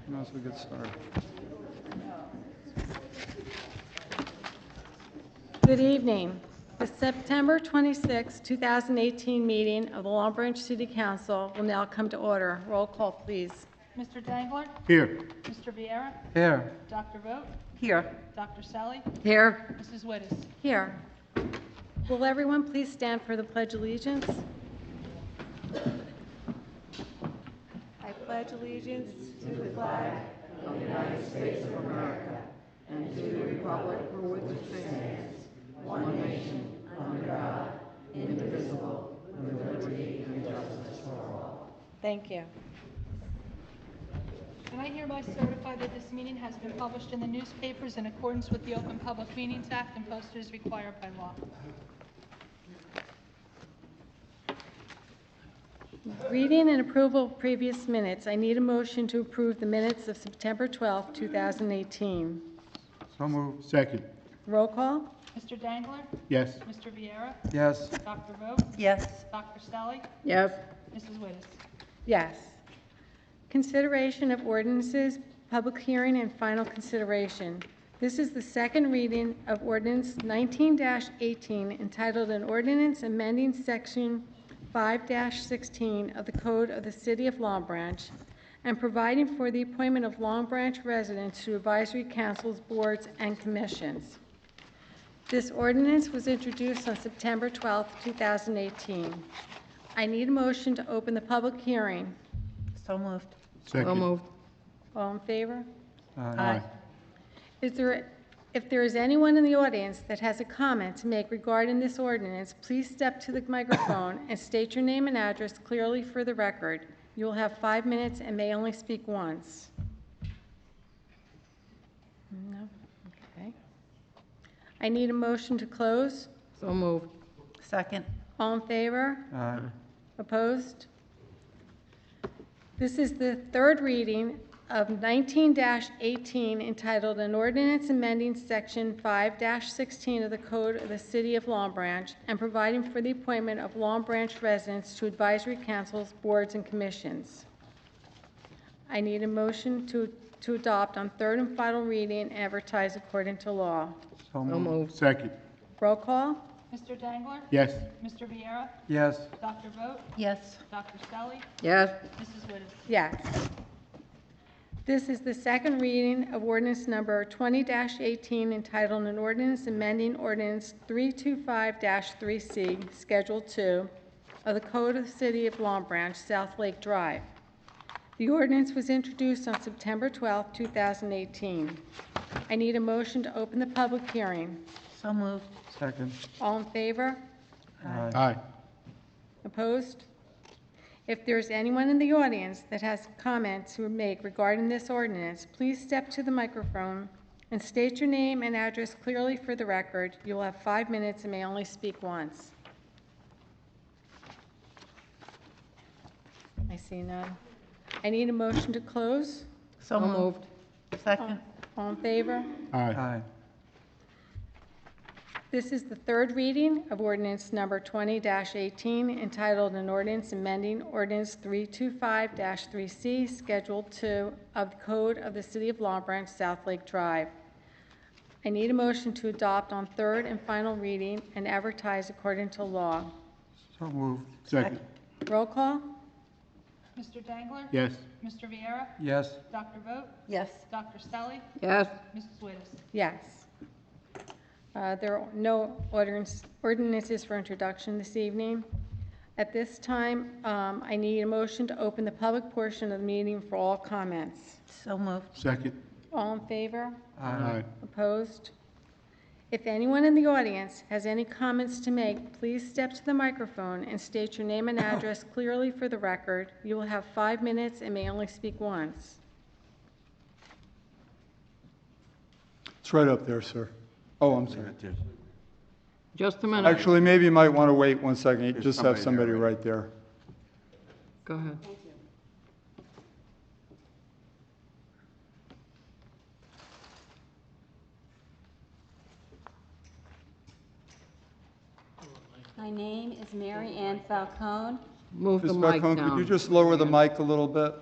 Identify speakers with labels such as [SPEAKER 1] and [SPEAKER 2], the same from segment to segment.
[SPEAKER 1] Might as well get started.
[SPEAKER 2] Good evening. The September 26, 2018 meeting of the Long Branch City Council will now come to order. Roll call, please.
[SPEAKER 3] Mr. Dangler?
[SPEAKER 1] Here.
[SPEAKER 3] Mr. Vieira?
[SPEAKER 1] Here.
[SPEAKER 3] Dr. Vogt?
[SPEAKER 4] Here.
[SPEAKER 3] Dr. Sally?
[SPEAKER 4] Here.
[SPEAKER 3] Mrs. Wittes?
[SPEAKER 2] Here. Will everyone please stand for the Pledge of Allegiance? I pledge allegiance to the flag
[SPEAKER 4] Of the United States of America and to the republic for which it stands, one nation, under God, indivisible, with liberty and justice for all.
[SPEAKER 2] Thank you.
[SPEAKER 3] And I hereby certify that this meeting has been published in the newspapers in accordance with the Open Public Meetings Act and posted as required by law.
[SPEAKER 2] Reading and approval of previous minutes, I need a motion to approve the minutes of September 12, 2018.
[SPEAKER 1] So moved. Second.
[SPEAKER 2] Roll call?
[SPEAKER 3] Mr. Dangler?
[SPEAKER 1] Yes.
[SPEAKER 3] Mr. Vieira?
[SPEAKER 1] Yes.
[SPEAKER 3] Dr. Vogt?
[SPEAKER 4] Yes.
[SPEAKER 3] Dr. Sally?
[SPEAKER 4] Yes.
[SPEAKER 3] Mrs. Wittes?
[SPEAKER 2] Yes. Consideration of ordinances, public hearing, and final consideration. This is the second reading of ordinance 19-18 entitled an ordinance amending section 5-16 of the Code of the City of Long Branch and providing for the appointment of Long Branch residents to advisory councils, boards, and commissions. This ordinance was introduced on September 12, 2018. I need a motion to open the public hearing.
[SPEAKER 4] So moved.
[SPEAKER 1] Second.
[SPEAKER 4] So moved.
[SPEAKER 2] All in favor?
[SPEAKER 1] Aye.
[SPEAKER 2] If there is anyone in the audience that has a comment to make regarding this ordinance, please step to the microphone and state your name and address clearly for the record. You will have 5 minutes and may only speak once. No? Okay. I need a motion to close.
[SPEAKER 4] So moved. Second.
[SPEAKER 2] All in favor?
[SPEAKER 1] Aye.
[SPEAKER 2] Opposed? This is the third reading of 19-18 entitled an ordinance amending section 5-16 of the Code of the City of Long Branch and providing for the appointment of Long Branch residents to advisory councils, boards, and commissions. I need a motion to adopt on third and final reading and advertise according to law.
[SPEAKER 1] So
[SPEAKER 4] moved.
[SPEAKER 1] Second.
[SPEAKER 2] Roll call?
[SPEAKER 3] Mr. Dangler?
[SPEAKER 1] Yes.
[SPEAKER 3] Mr. Vieira?
[SPEAKER 1] Yes.
[SPEAKER 3] Dr. Vogt?
[SPEAKER 4] Yes.
[SPEAKER 3] Dr. Sally?
[SPEAKER 4] Yes.
[SPEAKER 3] Mrs. Wittes?
[SPEAKER 2] Yes. This is the second reading of ordinance number 20-18 entitled an ordinance amending ordinance 325-3C, Schedule 2 of the Code of the City of Long Branch, South Lake Drive. The ordinance was introduced on September 12, 2018. I need a motion to open the public hearing.
[SPEAKER 4] So moved.
[SPEAKER 1] Second.
[SPEAKER 2] All in favor?
[SPEAKER 1] Aye.
[SPEAKER 2] Opposed? If there's anyone in the audience that has comments to make regarding this ordinance, please step to the microphone and state your name and address clearly for the record. You'll have 5 minutes and may only speak once. I see none. I need a motion to close.
[SPEAKER 4] So moved. Second.
[SPEAKER 2] All in favor?
[SPEAKER 1] Aye.
[SPEAKER 2] This is the third reading of ordinance number 20-18 entitled an ordinance amending ordinance 325-3C, Schedule 2 of the Code of the City of Long Branch, South Lake Drive. I need a motion to adopt on third and final reading and advertise according to law.
[SPEAKER 1] So moved. Second.
[SPEAKER 2] Roll call?
[SPEAKER 3] Mr. Dangler?
[SPEAKER 1] Yes.
[SPEAKER 3] Mr. Vieira?
[SPEAKER 1] Yes.
[SPEAKER 3] Dr. Vogt?
[SPEAKER 4] Yes.
[SPEAKER 3] Dr. Sally?
[SPEAKER 4] Yes.
[SPEAKER 3] Mrs. Wittes?
[SPEAKER 2] Yes. There are no ordinances for introduction this evening. At this time, I need a motion to open the public portion of the meeting for all comments.
[SPEAKER 4] So moved.
[SPEAKER 1] Second.
[SPEAKER 2] All in favor?
[SPEAKER 1] Aye.
[SPEAKER 2] Opposed? If anyone in the audience has any comments to make, please step to the microphone and state your name and address clearly for the record. You will have 5 minutes and may only speak once.
[SPEAKER 5] It's right up there, sir. Oh, I'm sorry.
[SPEAKER 4] Just a minute.
[SPEAKER 5] Actually, maybe you might want to wait 1 second. You
[SPEAKER 1] There's
[SPEAKER 5] just have
[SPEAKER 1] somebody
[SPEAKER 5] somebody
[SPEAKER 1] there.
[SPEAKER 5] right there.
[SPEAKER 4] Go ahead.
[SPEAKER 6] My name is Mary Ann Falcone.
[SPEAKER 4] Move the
[SPEAKER 5] Ms.
[SPEAKER 4] mic
[SPEAKER 5] Falcone, could you
[SPEAKER 4] down.
[SPEAKER 5] just lower the mic a little bit?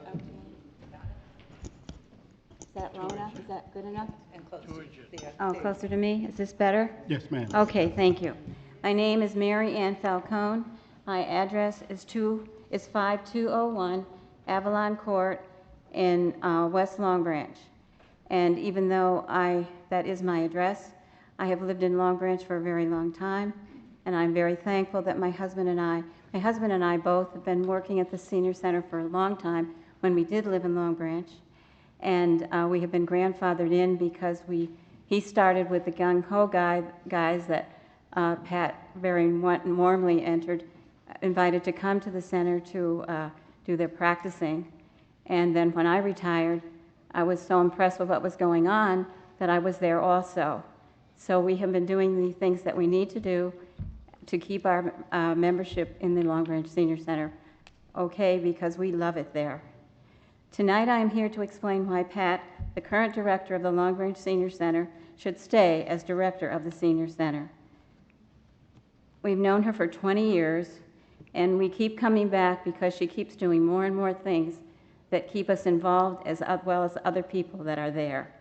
[SPEAKER 6] that low enough? Is that good enough?
[SPEAKER 4] And close the
[SPEAKER 6] Oh, closer to me? Is this better?
[SPEAKER 1] Yes, ma'am.
[SPEAKER 6] Okay, thank you. My name is Mary Ann Falcone. My address is 5201 Avalon Court in West Long Branch. And even though that is my address, I have lived in Long Branch for a very long time, and I'm very thankful that my husband and I both have been working at the senior center for a long time when we did live in Long Branch. And we have been grandfathered in because he started with the gung-ho guys that Pat very warmly invited to come to the center to do their practicing. And then when I retired, I was so impressed with what was going on that I was there also. So we have been doing the things that we need to do to keep our membership in the Long Branch Senior Center okay, because we love it there. Tonight I am here to explain why Pat, the current director of the Long Branch Senior Center, should stay as director of the Senior Center. We've known her for 20 years, and we keep coming back because she keeps doing more and more things that keep us involved as well as other people that are there.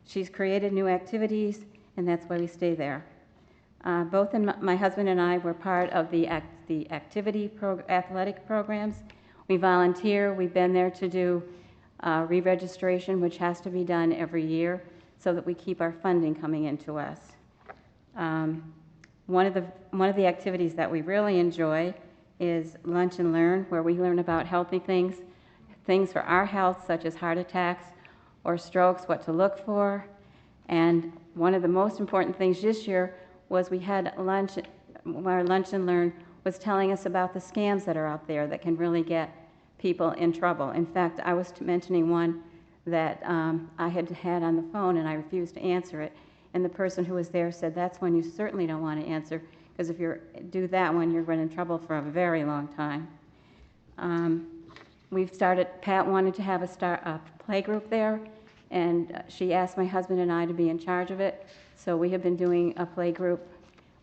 [SPEAKER 6] She's created new activities, and that's why we stay there. Both my husband and I were part of the athletic programs. We volunteer. We've been there to do re-registration, which has to be done every year so that we keep our funding coming into us. One of the activities that we really enjoy is Lunch and Learn, where we learn about healthy things for our health, such as heart attacks or strokes, what to look for. And one of the most important things this year was we had lunch, where Lunch and Learn was telling us about the scams that are out there that can really get people in trouble. In fact, I was mentioning one that I had on the phone, and I refused to answer it. And the person who was there said, that's one you certainly don't want to answer, because if you do that one, you're in trouble for a very long time. Pat wanted to have a play group there, and she asked my husband and I to be in charge of it. So we have been doing a play group.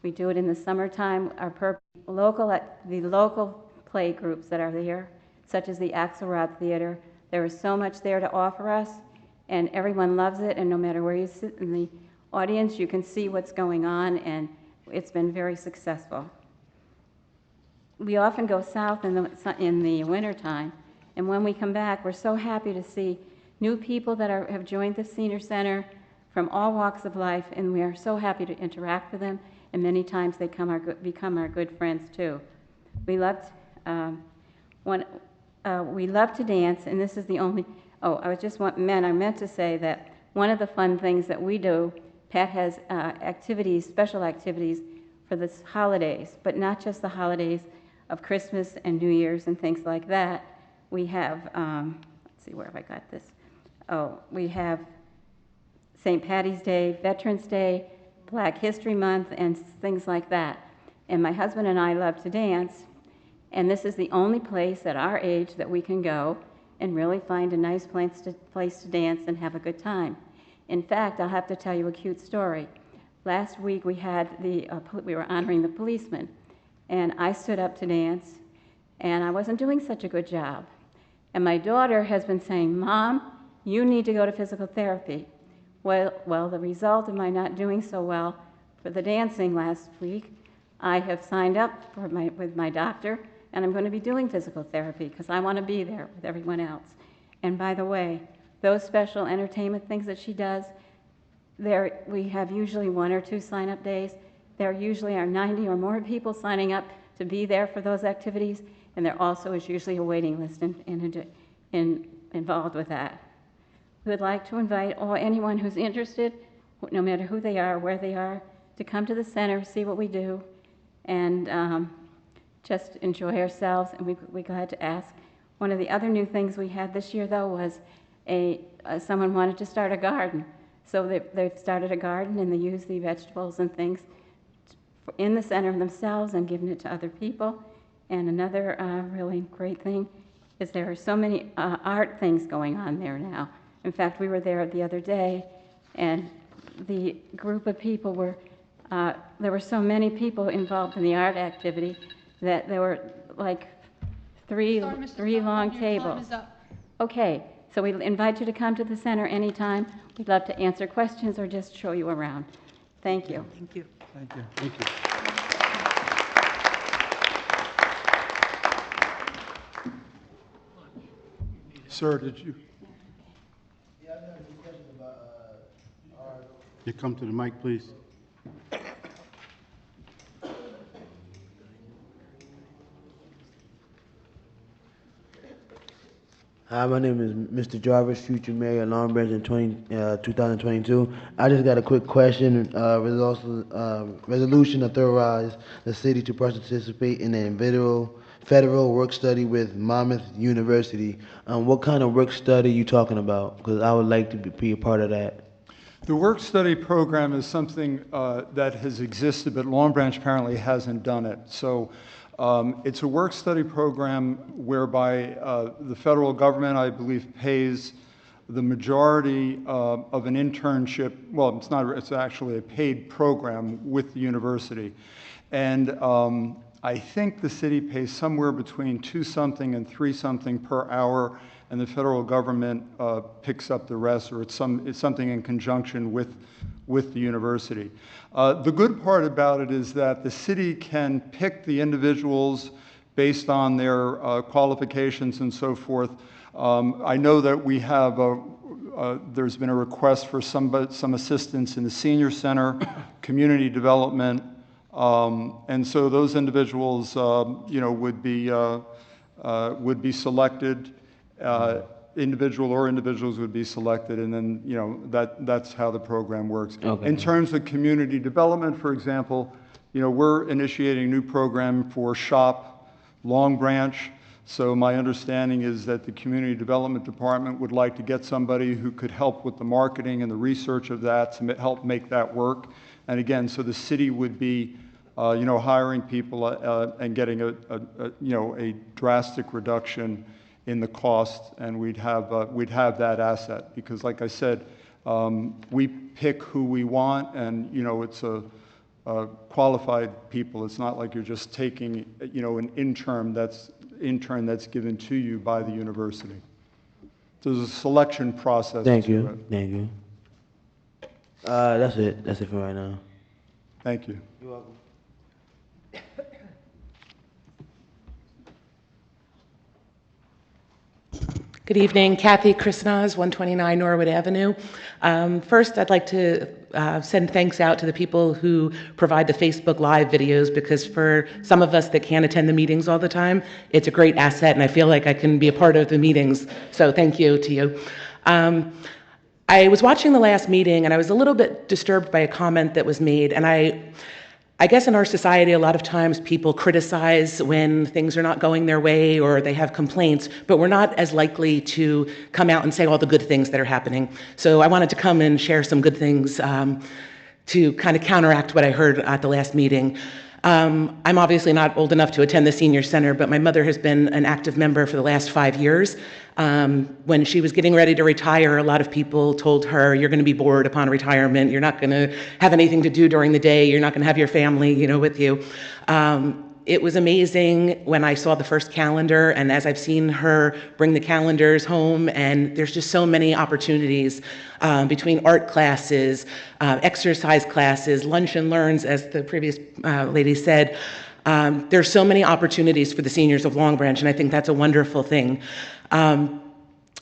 [SPEAKER 6] We do it in the summertime. The local play groups that are there, such as the Axelrod Theater, there is so much there to offer us, and everyone loves it, and no matter where you sit in the audience, you can see what's going on, and it's been very successful. We often go south in the wintertime, and when we come back, we're so happy to see new people that have joined the Senior Center from all walks of life, and we are so happy to interact with them, and many times they become our good friends too. We love to dance, and this is the only, I meant to say that one of the fun things that we do, Pat has special activities for the holidays, but not just the holidays of Christmas and New Year's and things like that. We have, let's see, where have I got this? We have St. Patty's Day, Veterans Day, Black History Month, and things like that. And my husband and I love to dance, and this is the only place at our age that we can go and really find a nice place to dance and have a good time. In fact, I'll have to tell you a cute story. Last week we had we were honoring the policemen, and I stood up to dance, and I wasn't doing such a good job. And my daughter has been saying, Mom, you need to go to physical therapy. Well, the result of my not doing so well for the dancing last week, I have signed up with my doctor, and I'm going to be doing physical therapy because I want to be there with everyone else. And by the way, those special entertainment things that she does, we have usually 1 or 2 sign-up days. There usually are 90 or more people signing up to be there for those activities, and there also is usually a waiting list involved with that. We would like to invite anyone who's interested, no matter who they are, where they are, to come to the center, see what we do, and just enjoy ourselves, and we're glad to ask. One of the other new things we had this year, though, was someone wanted to start a garden. So they've started a garden, and they use the vegetables and things in the center themselves and given it to other people. And another really great thing is there are so many art things going on there now. In fact, we were there the other day, and the group of people there were so many people involved in the art activity that there were like three
[SPEAKER 3] Sorry, Mrs.
[SPEAKER 4] three long
[SPEAKER 3] Sullivan, your time
[SPEAKER 4] tables.
[SPEAKER 3] is up.
[SPEAKER 4] Okay,
[SPEAKER 6] So we invite you to come to the center anytime. We'd love to answer questions or just show you around. Thank you.
[SPEAKER 4] Thank you.
[SPEAKER 1] Thank you.
[SPEAKER 5] Thank you. Sir, did you?
[SPEAKER 1] You come to the mic, please.
[SPEAKER 7] Hi, my name is Mr. Jarvis, future mayor of Long Branch in 2022. I just got a quick question. Resolution authorize the city to participate in a federal work study with Monmouth University. What kind of work study you talking about? Because I would like to be a part of that.
[SPEAKER 5] The work study program is something that has existed, but Long Branch apparently hasn't done it. So it's a work study program whereby the federal government, I believe, pays the majority of an internship. Well, it's not, it's actually a paid program with the university. And I think the city pays somewhere between 2 something and 3 something per hour, and the federal government picks up the rest, or it's something in conjunction with the university. The good part about it is that the city can pick the individuals based on their qualifications and so forth. I know that we have there's been a request for some assistance in the senior center, community development, and so those individuals, would be selected. Individuals would be selected, and then that's how the program works.
[SPEAKER 7] Okay.
[SPEAKER 5] In terms of community development, for example, we're initiating a new program for SHOP Long Branch. So my understanding is that the community development department would like to get somebody who could help with the marketing and the research of that to help make that work. And again, so the city would be hiring people and getting a drastic reduction in the cost, and we'd have that asset, because like I said, we pick who we want, and it's a qualified people. It's not like you're just taking an intern that's given to you by the university. There's a selection process.
[SPEAKER 7] Thank
[SPEAKER 5] to
[SPEAKER 7] you.
[SPEAKER 5] it.
[SPEAKER 7] Thank you. That's it. That's it for right now.
[SPEAKER 5] Thank you.
[SPEAKER 7] You're welcome.
[SPEAKER 8] Good evening, Kathy Krisnaz, 129 Norwood Avenue. First, I'd like to send thanks out to the people who provide the Facebook Live videos, because for some of us that can't attend the meetings all the time, it's a great asset, and I feel like I can be a part of the meetings, so thank you to you. I was watching the last meeting, and I was a little bit disturbed by a comment that was made, and I guess in our society, a lot of times people criticize when things are not going their way or they have complaints, but we're not as likely to come out and say all the good things that are happening. So I wanted to come and share some good things to kind of counteract what I heard at the last meeting. I'm obviously not old enough to attend the senior center, but my mother has been an active member for the last 5 years. When she was getting ready to retire, a lot of people told her, you're going to be bored upon retirement. You're not going to have anything to do during the day. You're not going to have your family, with you. It was amazing when I saw the first calendar, and as I've seen her bring the calendars home, and there's just so many opportunities between art classes, exercise classes, lunch and learns, as the previous lady said. There's so many opportunities for the seniors of Long Branch, and I think that's a wonderful thing.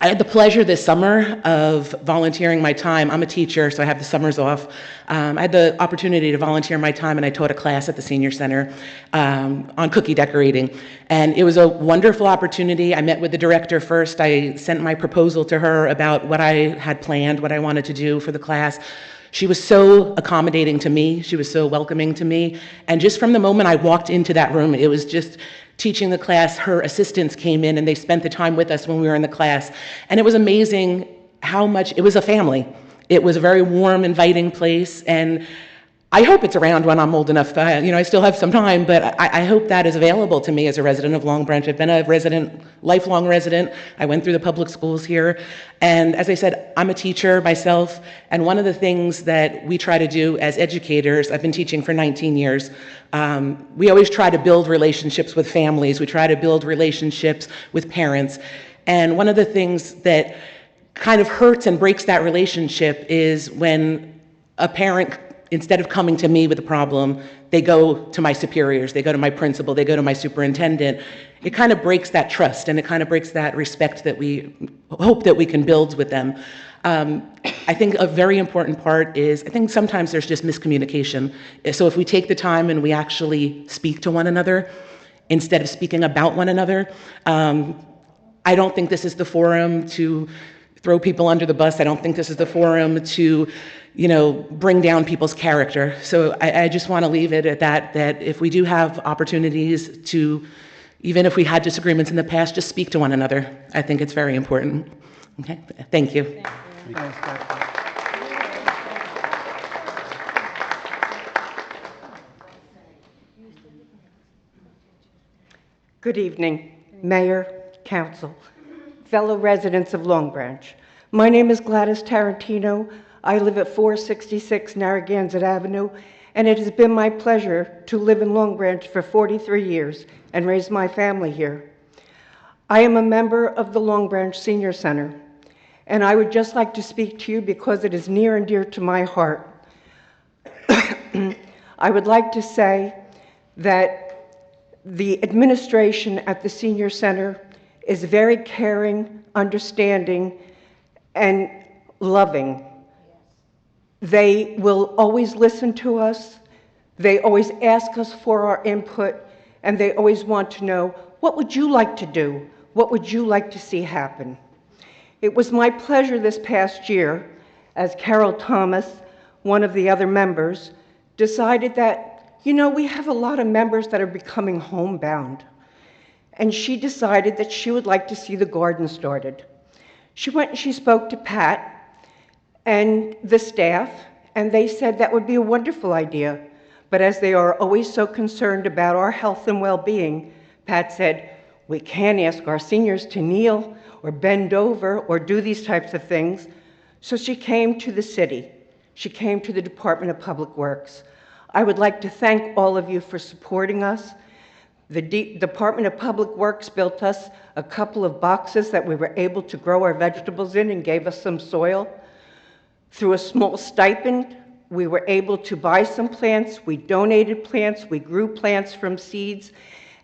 [SPEAKER 8] I had the pleasure this summer of volunteering my time. I'm a teacher, so I have the summers off. I had the opportunity to volunteer my time, and I taught a class at the senior center on cookie decorating. And it was a wonderful opportunity. I met with the director first. I sent my proposal to her about what I had planned, what I wanted to do for the class. She was so accommodating to me. She was so welcoming to me. And just from the moment I walked into that room, it was just teaching the class. Her assistants came in and they spent the time with us when we were in the class. And it was amazing how much, it was a family. It was a very warm, inviting place. And I hope it's around when I'm old enough. I still have some time, but I hope that is available to me as a resident of Long Branch. I've been a resident, lifelong resident. I went through the public schools here. And as I said, I'm a teacher myself. And one of the things that we try to do as educators, I've been teaching for 19 years, we always try to build relationships with families. We try to build relationships with parents. And one of the things that kind of hurts and breaks that relationship is when a parent, instead of coming to me with a problem, they go to my superiors, they go to my principal, they go to my superintendent. It kind of breaks that trust, and it kind of breaks that respect that we hope that we can build with them. I think a very important part is, I think sometimes there's just miscommunication. So if we take the time and we actually speak to one another, instead of speaking about one another, I don't think this is the forum to throw people under the bus. I don't think this is the forum to, bring down people's character. So I just want to leave it at that if we do have opportunities to, even if we had disagreements in the past, just speak to one another. I think it's very important. Okay, thank you.
[SPEAKER 1] Thanks, Kathy.
[SPEAKER 9] Good evening, Mayor, Council, fellow residents of Long Branch. My name is Gladys Tarantino. I live at 466 Narragansett Avenue, and it has been my pleasure to live in Long Branch for 43 years and raise my family here. I am a member of the Long Branch Senior Center, and I would just like to speak to you because it is near and dear to my heart. I would like to say that the administration at the Senior Center is very caring, understanding, and loving. They will always listen to us. They always ask us for our input, and they always want to know, what would you like to do? What would you like to see happen? It was my pleasure this past year, as Carol Thomas, one of the other members, decided that, we have a lot of members that are becoming homebound. And she decided that she would like to see the garden started. She went and she spoke to Pat and the staff, and they said that would be a wonderful idea. But as they are always so concerned about our health and well-being, Pat said, we can't ask our seniors to kneel or bend over or do these types of things. So she came to the city. She came to the Department of Public Works. I would like to thank all of you for supporting us. The Department of Public Works built us a couple of boxes that we were able to grow our vegetables in and gave us some soil. Through a small stipend, we were able to buy some plants. We donated plants. We grew plants from seeds.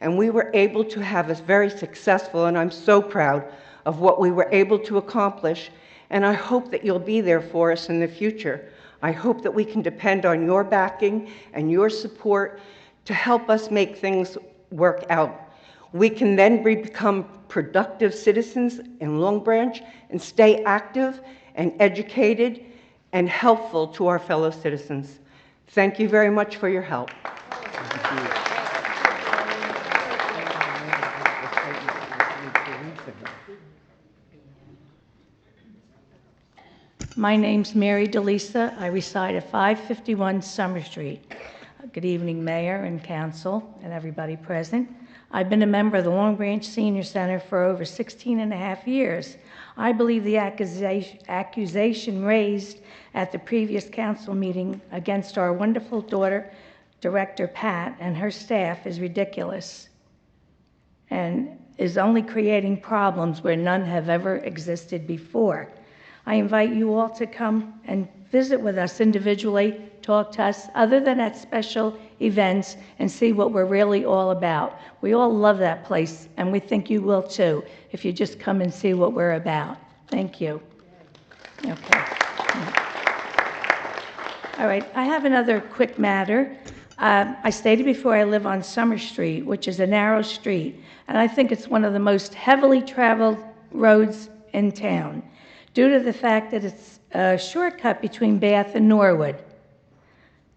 [SPEAKER 9] And we were able to have a very successful, and I'm so proud of what we were able to accomplish. And I hope that you'll be there for us in the future. I hope that we can depend on your backing and your support to help us make things work out. We can then become productive citizens in Long Branch and stay active and educated and helpful to our fellow citizens. Thank you very much for your help.
[SPEAKER 10] My name's Mary DeLisa. I reside at 551 Summer Street. Good evening, Mayor and Council and everybody present. I've been a member of the Long Branch Senior Center for over 16 and a half years. I believe the accusation raised at the previous council meeting against our wonderful daughter, Director Pat, and her staff is ridiculous and is only creating problems where none have ever existed before. I invite you all to come and visit with us individually, talk to us, other than at special events, and see what we're really all about. We all love that place, and we think you will too, if you just come and see what we're about. Thank you. Okay. All right, I have another quick matter. I stated before I live on Summer Street, which is a narrow street, and I think it's one of the most heavily traveled roads in town, due to the fact that it's a shortcut between Bath and Norwood.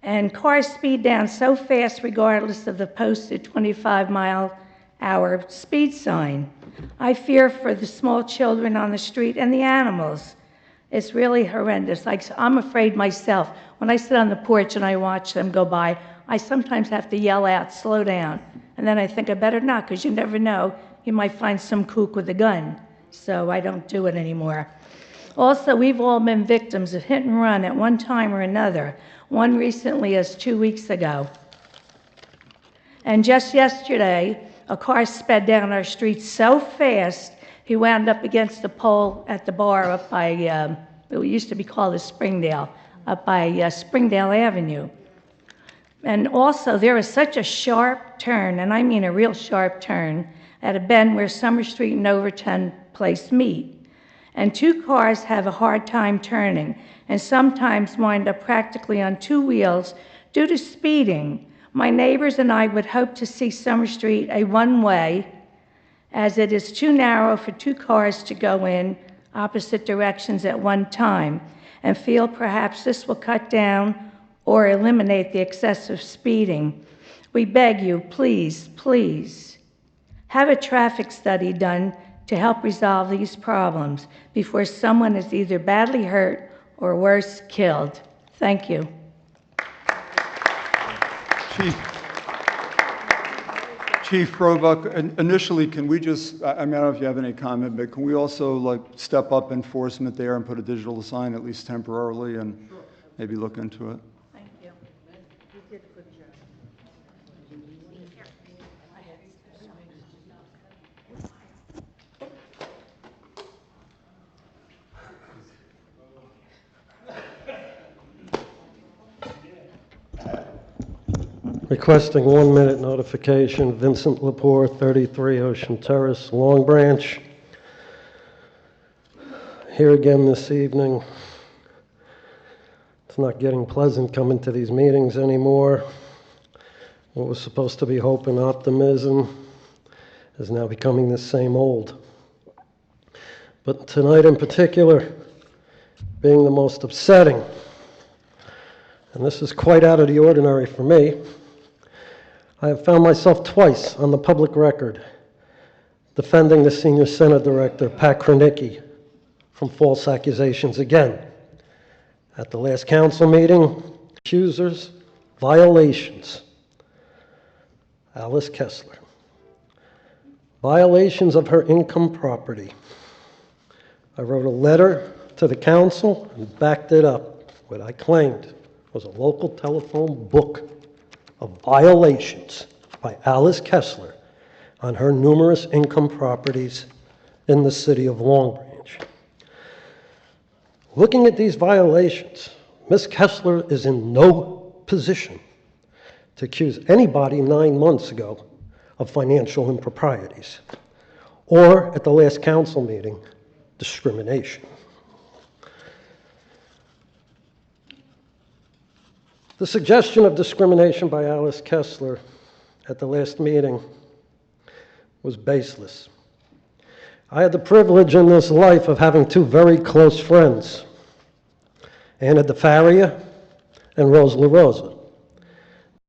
[SPEAKER 10] And cars speed down so fast regardless of the posted 25-mile-hour speed sign. I fear for the small children on the street and the animals. It's really horrendous. I'm afraid myself. When I sit on the porch and I watch them go by, I sometimes have to yell out, slow down. And then I think I better not, because you never know. You might find some kook with a gun. So I don't do it anymore. Also, we've all been victims of hit and run at one time or another. One recently as 2 weeks ago. And just yesterday, a car sped down our street so fast, He wound up against the pole at the bar up by, it used to be called the Springdale, up by Springdale Avenue. And also, there is such a sharp turn, and I mean a real sharp turn, at a bend where Summer Street and Overton Place meet. And two cars have a hard time turning, and sometimes wind up practically on two wheels due to speeding. My neighbors and I would hope to see Summer Street a one-way, as it is too narrow for two cars to go in opposite directions at one time, and feel perhaps this will cut down or eliminate the excessive speeding. We beg you, please, please, have a traffic study done to help resolve these problems before someone is either badly hurt or worse, killed. Thank you.
[SPEAKER 5] Chief Roebuck, initially, can we just, I mean, I don't know if you have any comment, but can we also like step up enforcement there and put a digital sign at least temporarily and maybe look into it?
[SPEAKER 10] Thank you. You did a good job.
[SPEAKER 11] Requesting 1-minute notification, Vincent Lepore, 33 Ocean Terrace, Long Branch. Here again this evening. It's not getting pleasant coming to these meetings anymore. What was supposed to be hope and optimism is now becoming the same old. But tonight in particular, being the most upsetting, and this is quite out of the ordinary for me, I have found myself twice on the public record defending the Senior Center Director, Pat Kranicki, from false accusations again. At the last council meeting, accusers, violations. Alice Kessler. Violations of her income property. I wrote a letter to the council and backed it up. What I claimed was a local telephone book of violations by Alice Kessler on her numerous income properties in the city of Long Branch. Looking at these violations, Ms. Kessler is in no position to accuse anybody 9 months ago of financial improprieties, or at the last council meeting, discrimination. The suggestion of discrimination by Alice Kessler at the last meeting was baseless. I had the privilege in this life of having two very close friends, Anna DeFaria and Rose LaRosa.